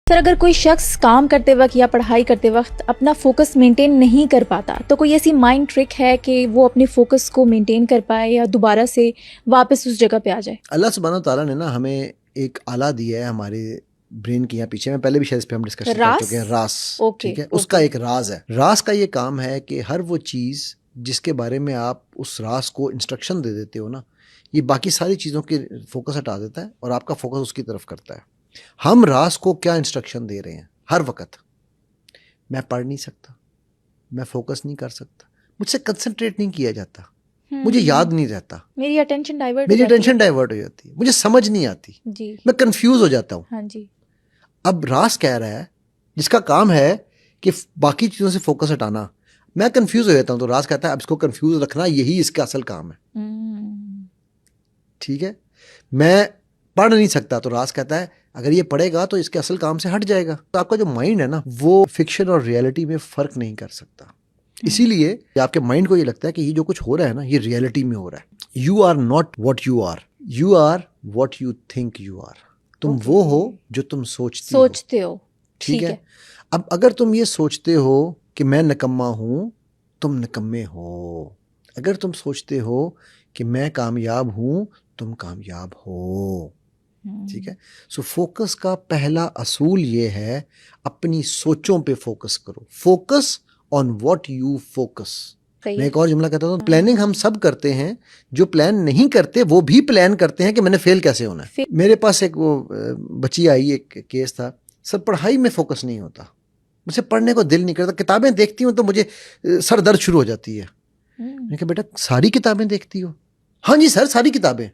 Sir अगर कोई शख्स काम करते वक्त या पढ़ाई करते वक्त अपना फोकस मेंटेन नहीं कर पाता तो कोई ऐसी माइंड ट्रिक है कि वो अपने फोकस को मेंटेन कर पाए या दोबारा से वापस उस जगह पे आ जाए? अल्लाह सुब्हानो तआला ने ना हमें एक आला दिया है हमारे ब्रेन के यहाँ पीछे, में पहले भी शायद इस पे हम डिस्कशन कर चुके हैं, रास। ओके, ठीक है, उसका एक राज है। रास का ये काम है कि हर वो चीज़ जिसके बारे में आप उस रास को इंस्ट्रक्शन दे देते हो ना, ये बाकी सारी चीज़ों के फोकस हटा देता है और आपका फोकस उसकी तरफ करता है। हम रास को क्या इंस्ट्रक्शन दे रहे हैं हर वक्त? मैं पढ़ नहीं सकता, मैं फोकस नहीं कर सकता, मुझसे कंसंट्रेट नहीं किया जाता, मुझे याद नहीं रहता, मेरी अटेंशन डाइवर्ट हो जाती है, मुझे समझ नहीं आती जी, मैं कंफ्यूज हो जाता हूँ। हाँ जी। अब रास कह रहा है, जिसका काम है कि बाकी चीज़ों से फोकस हटाना, मैं कंफ्यूज हो जाता हूँ, तो रास कहता है अब इसको कंफ्यूज रखना, यही इसका असल काम है। ठीक है, मैं पढ़ नहीं सकता, तो रास कहता है अगर ये पढ़ेगा तो इसके असल काम से हट जाएगा। तो आपका जो माइंड है ना, वो फिक्शन और रियलिटी में फर्क नहीं कर सकता। इसीलिए आपके माइंड को ये लगता है कि ये जो कुछ हो रहा है ना, ये रियलिटी में हो रहा है। You are not what you are what you think you are. तुम वो हो जो तुम सोचते हो। ठीक है। अब अगर तुम ये सोचते हो कि मैं निकम्मा हूं, तुम निकम्मे हो। अगर तुम सोचते हो कि मैं कामयाब हूं, तुम कामयाब हो। ठीक है। सो फोकस का पहला असूल ये है, अपनी सोचों पे फोकस करो। Focus on what you focus. मैं एक और जुमला कहता हूँ, प्लानिंग हम सब करते हैं, जो प्लान नहीं करते वो भी प्लान करते हैं कि मैंने फेल कैसे होना है। मेरे पास एक वो बच्ची आई, एक केस था, सर पढ़ाई में फोकस नहीं होता, मुझे पढ़ने को दिल नहीं करता, किताबें देखती हूँ तो मुझे सर दर्द शुरू हो जाती है। मैंने कहा बेटा सारी किताबें देखती हो? हाँ जी सर सारी किताबें।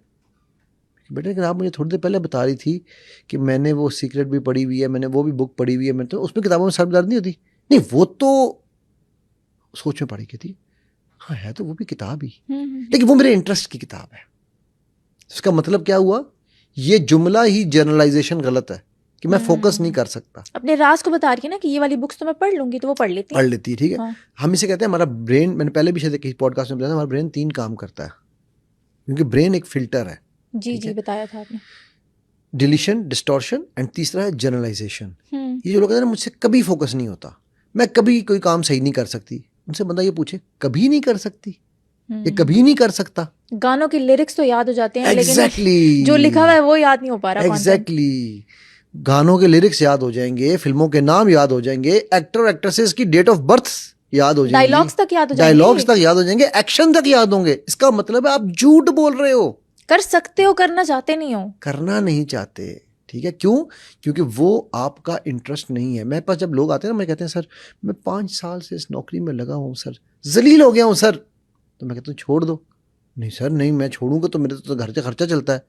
बेटा लेकिन आप मुझे थोड़ी देर पहले बता रही थी कि मैंने वो सीक्रेट भी पढ़ी हुई है, मैंने वो भी बुक पढ़ी हुई है, मैं तो उसमें किताबों में सर दर्द नहीं होती। नहीं वो तो सोच में पढ़ी थी। हाँ है तो वो भी किताब ही, लेकिन वो मेरे इंटरेस्ट की किताब है। इसका मतलब क्या हुआ? ये जुमला ही जनरलाइजेशन गलत है कि मैं फोकस नहीं कर सकता। अपने राज को बता रही है ना कि ये वाली बुक्स तो मैं पढ़ लूंगी, तो वो पढ़ लेती है। ठीक है। हाँ। हम इसे कहते हैं हमारा ब्रेन, मैंने पहले भी शायद किसी पॉडकास्ट में बताया, हमारा ब्रेन 3 काम करता है, क्योंकि ब्रेन एक फिल्टर है। जी बताया था आपने। डिलीशन, डिस्टॉर्शन एंड तीसरा है जनरलाइजेशन। ये जो लोग कहते हैं ना मुझसे कभी फोकस नहीं होता, मैं कभी कोई काम सही नहीं कर सकती, उनसे बंदा ये पूछे कभी नहीं कर सकती, ये कभी नहीं कर सकता। गानों के लिरिक्स तो याद हो जाते हैं, Exactly. लेकिन जो लिखा हुआ है वो याद नहीं हो पा रहा। एग्जैक्टली गानों के लिरिक्स याद हो जाएंगे, फिल्मों के नाम याद हो जाएंगे, एक्टर एक्ट्रेसेस की डेट ऑफ बर्थ याद हो जाएंगी, डायलॉग्स तक याद हो जाएंगे, एक्शन तक याद होंगे। इसका मतलब है आप झूठ बोल रहे हो। कर सकते हो, करना चाहते नहीं हो, करना नहीं चाहते। ठीक है, क्यों? क्योंकि वो आपका इंटरेस्ट नहीं है। मेरे पास जब लोग आते हैं ना, मैं कहते हैं सर मैं 5 साल से इस नौकरी में लगा हूँ सर, जलील हो गया हूँ सर, तो मैं कहता हूँ छोड़ दो। नहीं सर नहीं, मैं छोड़ूंगा तो मेरे तो घर से खर्चा चलता है।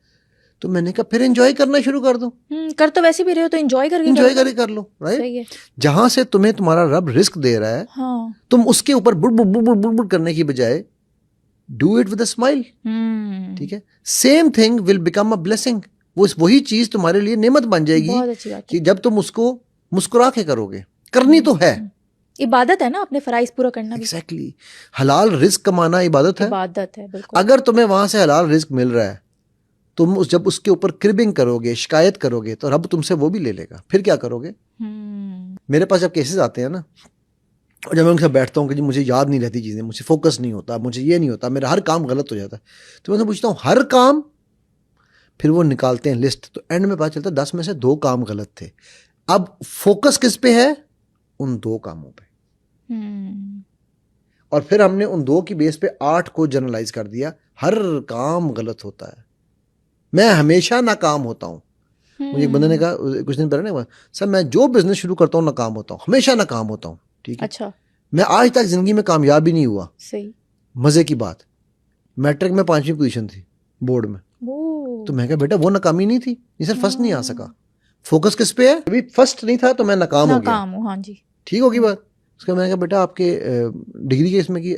तो मैंने कहा फिर एंजॉय करना शुरू कर दो। कर तो वैसे भी रहे हो तो एंजॉय करके कर लो। राइट, जहां से तुम्हें तुम्हारा रब रिस्क दे रहा है, हाँ। तुम उसके ऊपर बुड़ करने की बजाय do it with a smile. ठीक है, same thing will become a blessing. वही चीज तुम्हारे लिए नेमत बन जाएगी कि जब तुम उसको मुस्कुरा के करोगे। करनी तो है, इबादत है ना, अपने फराइज पूरा करना। एग्जैक्टली। हलाल रिस्क कमाना इबादत है, बिल्कुल। अगर तुम्हें वहां से हलाल रिस्क मिल रहा है, तुम जब उसके ऊपर क्रिबिंग करोगे, शिकायत करोगे, तो रब तुमसे वो भी ले लेगा। फिर क्या करोगे? मेरे पास जब केसेस आते हैं ना, और जब मैं उनसे बैठता हूँ कि जी मुझे याद नहीं रहती चीज़ें, मुझे फोकस नहीं होता, मुझे ये नहीं होता, मेरा हर काम गलत हो जाता है, तो मैं उनसे पूछता हूँ हर काम? फिर वो निकालते हैं लिस्ट, तो एंड में पता चलता है 10 में से 2 काम गलत थे। अब फोकस किस पे है? उन 2 कामों पे। और फिर हमने उन 2 की बेस पे 8 को जनरलाइज कर दिया। हर काम गलत होता है, मैं हमेशा नाकाम होता हूँ। मुझे एक बंदे ने कहा कुछ दिन पहले ना, सर मैं जो बिजनेस शुरू करता हूँ नाकाम होता हूँ, हमेशा नाकाम होता हूँ। ठीक है, अच्छा। मैं आज तक जिंदगी में कामयाब ही नहीं हुआ। सही। मजे की बात, मैट्रिक में 5वीं पोजीशन थी बोर्ड में। तो मैं कहा बेटा वो नाकामी नहीं थी, ये सर फर्स्ट नहीं आ सका। फोकस किस पे है? अभी फर्स्ट नहीं था तो मैं नाकाम हो गया। हाँ जी। ठीक होगी बात। उसका मैंने कहा बेटा आपके डिग्री के इसमें की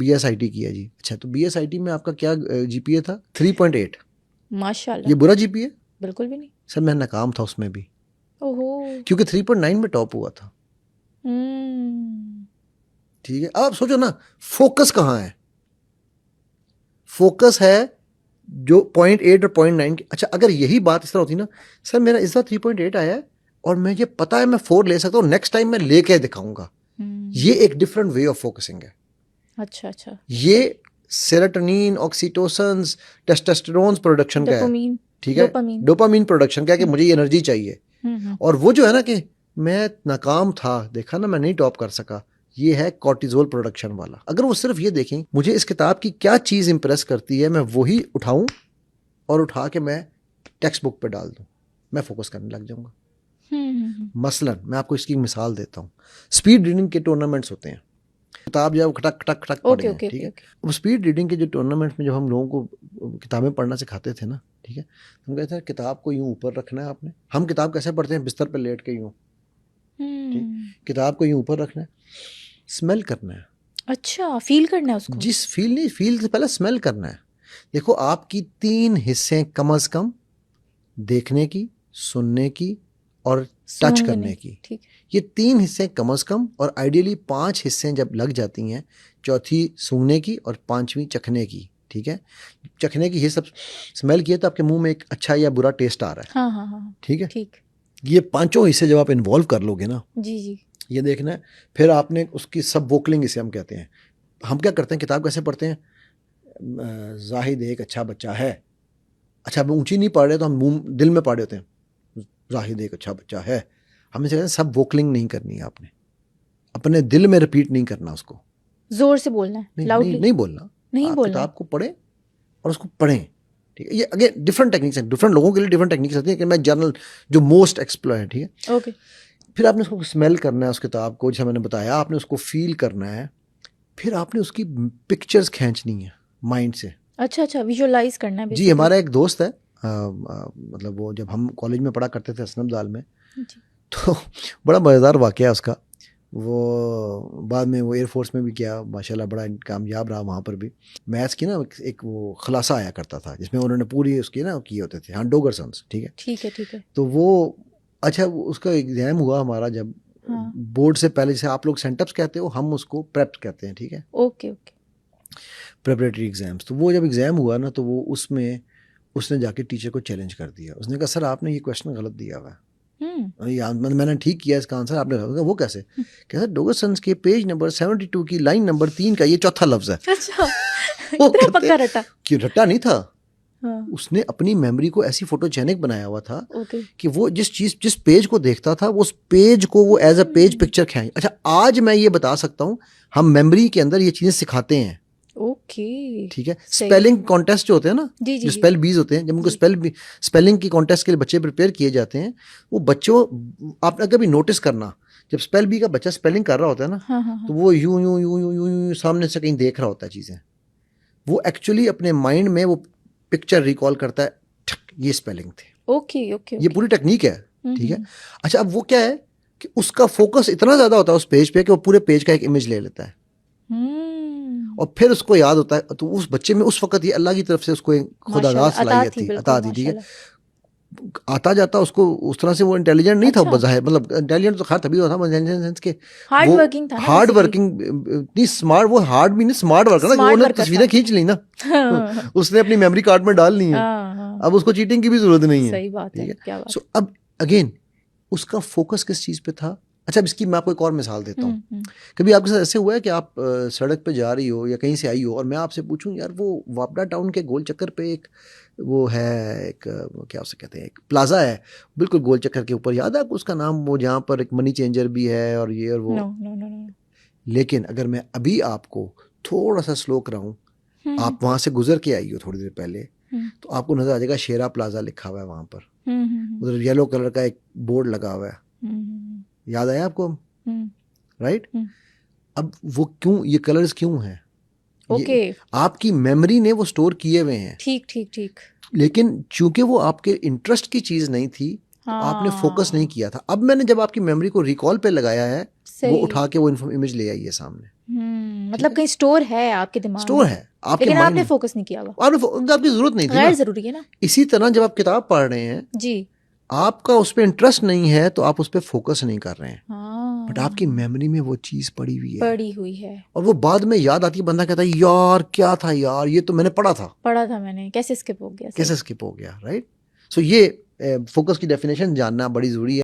BSIT की है जी। अच्छा, तो BSIT में आपका क्या GPA था? 3.8। माशाल्लाह। ये बुरा GPA? बिल्कुल भी नहीं सर। मैं नाकाम था उसमें भी। ओहो। क्योंकि 3.9 में टॉप हुआ था। ठीक है, अब आप सोचो ना, फोकस कहाँ है? फोकस है जो 0.8 और 0.9 की। अच्छा, अगर यही बात इस तरह होती ना, सर मेरा इस बार 3.8 आया है, और मुझे पता है मैं 4 ले सकता हूँ, नेक्स्ट टाइम मैं लेके दिखाऊंगा। ये एक डिफरेंट वे ऑफ फोकसिंग है। अच्छा अच्छा। ये सेरोटोनिन, ऑक्सीटोसिन, टेस्टोस्टेरोन प्रोडक्शन का है, डोपामीन, ठीक है, डोपामीन। डोपामीन प्रोडक्शन का है कि मुझे ये एनर्जी चाहिए। और वो जो है ना कि मैं नाकाम था, देखा ना मैं नहीं टॉप कर सका, ये है कॉर्टिजोल प्रोडक्शन वाला। अगर वो सिर्फ ये देखें मुझे इस किताब की क्या चीज़ इंप्रेस करती है, मैं वही उठाऊं और उठा के मैं टेक्स्ट बुक पे डाल दूं, मैं फोकस करने लग जाऊंगा। मसलन मैं आपको इसकी मिसाल देता हूँ, स्पीड रीडिंग के टूर्नामेंट्स होते हैं, किताब जब खटक खटक खटक पढ़े हैं, ठीक है। वो स्पीड रीडिंग के जो टूर्नामेंट्स में जब हम लोगों को किताबें पढ़ना सिखाते थे ना, ठीक है, हम कहते हैं किताब को यूं ऊपर रखना है आपने। हम किताब कैसे पढ़ते हैं, बिस्तर पे लेट के यूं, ठीक, किताब को यूं ऊपर रखना है, स्मेल करना है। अच्छा, फील करना है उसको? जिस फील नहीं, फील से पहले स्मेल करना है। देखो आपकी 3 हिस्से कम से कम, देखने की, सुनने की और टच करने की, ठीक। ये 3 हिस्से कम से कम, और आइडियली 5 हिस्से जब लग जाती हैं, चौथी सूंघने की और 5वीं चखने की, ठीक है। चखने की ये सब स्मेल किया तो आपके मुंह में एक अच्छा या बुरा टेस्ट आ रहा है, हाँ हाँ हाँ, ठीक है। ठीक। ये 5 हिस्से जब आप इन्वॉल्व कर लोगे ना, जी जी, ये देखना है। फिर आपने उसकी सब वोकलिंग, इसे हम कहते हैं। हम क्या करते हैं, किताब कैसे पढ़ते हैं, जाहिद एक अच्छा बच्चा है, अच्छा हम ऊंची नहीं पढ़ रहे तो हम मुंह दिल में पढ़ रहे होते हैं, जाहिद एक अच्छा बच्चा है। हम इसे कहते हैं सब वोकलिंग नहीं करनी है आपने, अपने दिल में रिपीट नहीं करना उसको, जोर से बोलना है, लाउडली नहीं बोलना, नहीं आप बोलना। किताब को पढ़ें और उसको पढ़ें, ठीक है। ये अगेन डिफरेंट टेक्निक्स हैं, डिफरेंट लोगों के लिए डिफरेंट टेक्निक्स होती है, कि मैं जनरल जो मोस्ट एक्सप्लोर है, ठीक है। ओके। फिर आपने उसको स्मेल करना है, उस किताब को, जैसे मैंने बताया, आपने उसको फील करना है। फिर आपने उसकी पिक्चर्स खींचनी है माइंड से। अच्छा अच्छा, विजुअलाइज करना है जी, basically। हमारा एक दोस्त है, मतलब वो जब हम कॉलेज में पढ़ा करते थे हसनबदाल में, तो बड़ा मज़ेदार वाक़या है उसका। वो बाद में वो एयरफोर्स में भी किया, माशाल्लाह बड़ा कामयाब रहा वहाँ पर भी। मैथ्स की ना एक वो खुलासा आया करता था, जिसमें उन्होंने पूरी उसकी ना किए होते थे, हाँ, डोगर सन्स, ठीक है, ठीक है ठीक है। तो वो अच्छा उसका एग्ज़ाम हुआ हमारा जब, हाँ। बोर्ड से पहले, जैसे आप लोग सेंटअप्स कहते हो, हम उसको प्रेप कहते हैं, ठीक है, ओके ओके। Preparatory exams. तो वो जब एग्ज़ाम हुआ ना, तो वो उसमें उसने जाके टीचर को चैलेंज कर दिया। उसने कहा सर आपने ये क्वेश्चन गलत दिया हुआ है, मैंने ठीक किया इसका आंसर, आपने गलत। वो कैसे? कहता डोगर सन्स के पेज नंबर 72 की लाइन नंबर 3 का ये चौथा लफ्ज है। अच्छा, वो इतना पक्का रटा? कि रटा नहीं था, हाँ। उसने अपनी मेमोरी को ऐसी फोटोजेनिक बनाया हुआ था, ओके। कि वो जिस पेज को देखता था, वो उस पेज को वो एज अ पेज पिक्चर खींच। अच्छा, आज मैं ये बता सकता हूँ, हम मेमोरी के अंदर ये चीज़ें सिखाते हैं, ओके, ठीक है। स्पेलिंग कॉन्टेस्ट जो होते हैं ना, जी जी, जो स्पेल बीज होते हैं, जब उनको स्पेलिंग की कॉन्टेस्ट के लिए बच्चे प्रिपेयर किए जाते हैं, वो बच्चों, आपने कभी नोटिस करना, जब स्पेल बी का बच्चा स्पेलिंग कर रहा होता है ना, हाँ हाँ तो वो यूं यूं यूं यूं यूं यूं सामने से कहीं देख रहा होता है चीज़ें, वो एक्चुअली अपने माइंड में वो पिक्चर रिकॉल करता है, ये स्पेलिंग थे। ओके ओके, ये पूरी टेक्निक है, ठीक है। अच्छा, अब वो क्या है कि उसका फोकस इतना ज़्यादा होता है उस पेज पे कि वो पूरे पेज का एक इमेज ले लेता है, और फिर उसको याद होता है। तो उस बच्चे में उस वक्त ये अल्लाह की तरफ से उसको खुदादाद सलाहियत थी, अता थी, ठीक है। आता जाता उसको उस तरह से वो इंटेलिजेंट नहीं था, बज़ाहिर, मतलब इंटेलिजेंट तो खैर तभी था, इंटेलिजेंस के हार्ड वर्किंग था ना, हार्ड वर्किंग, इतनी स्मार्ट, वो हार्ड भी नहीं, स्मार्ट वर्कर ना, वो तस्वीरें खींच ली ना, उसने अपनी मेमोरी कार्ड में डाल ली है, अब उसको चीटिंग की भी जरूरत नहीं है। सही बात है, क्या बात। सो अब अगेन उसका फोकस किस चीज़ पे था। अच्छा, अब इसकी मैं आपको एक और मिसाल देता हूँ। कभी आपके साथ ऐसे हुआ है कि आप सड़क पे जा रही हो या कहीं से आई हो, और मैं आपसे पूछूं यार वो वापडा टाउन के गोल चक्कर पे एक वो है, एक क्या उसे कहते हैं, एक प्लाजा है बिल्कुल गोल चक्कर के ऊपर, याद है आपको उसका नाम, वो जहाँ पर एक मनी चेंजर भी है और ये और वो? नो। लेकिन अगर मैं अभी आपको थोड़ा सा स्लो कराऊं, आप वहाँ से गुजर के आई हो थोड़ी देर पहले, तो आपको नजर आ जाएगा शेरा प्लाजा लिखा हुआ है वहाँ पर, उधर येलो कलर का एक बोर्ड लगा हुआ है, याद आया आपको? राइट। अब वो क्यों, ये कलर्स क्यों हैं? ओके, आपकी मेमोरी ने वो स्टोर किए हुए हैं, ठीक ठीक ठीक, लेकिन चूंकि वो आपके इंटरेस्ट की चीज नहीं थी, तो आपने फोकस नहीं किया था। अब मैंने जब आपकी मेमोरी को रिकॉल पे लगाया है, वो उठा के वो इमेज ले आई है सामने। मतलब कहीं स्टोर है आपके दिमाग में, स्टोर है आपके, लेकिन आपने फोकस नहीं किया हुआ, आपकी जरूरत नहीं थी, गैर जरूरी है ना। इसी तरह जब आप किताब पढ़ रहे हैं जी, आपका उस पर इंटरेस्ट नहीं है, तो आप उस पर फोकस नहीं कर रहे हैं, बट आपकी मेमोरी में वो चीज पड़ी हुई है, और वो बाद में याद आती है, बंदा कहता है यार क्या था यार, ये तो मैंने पढ़ा था मैंने, कैसे स्किप हो गया, राइट। सो ये फोकस की डेफिनेशन जानना बड़ी जरूरी है।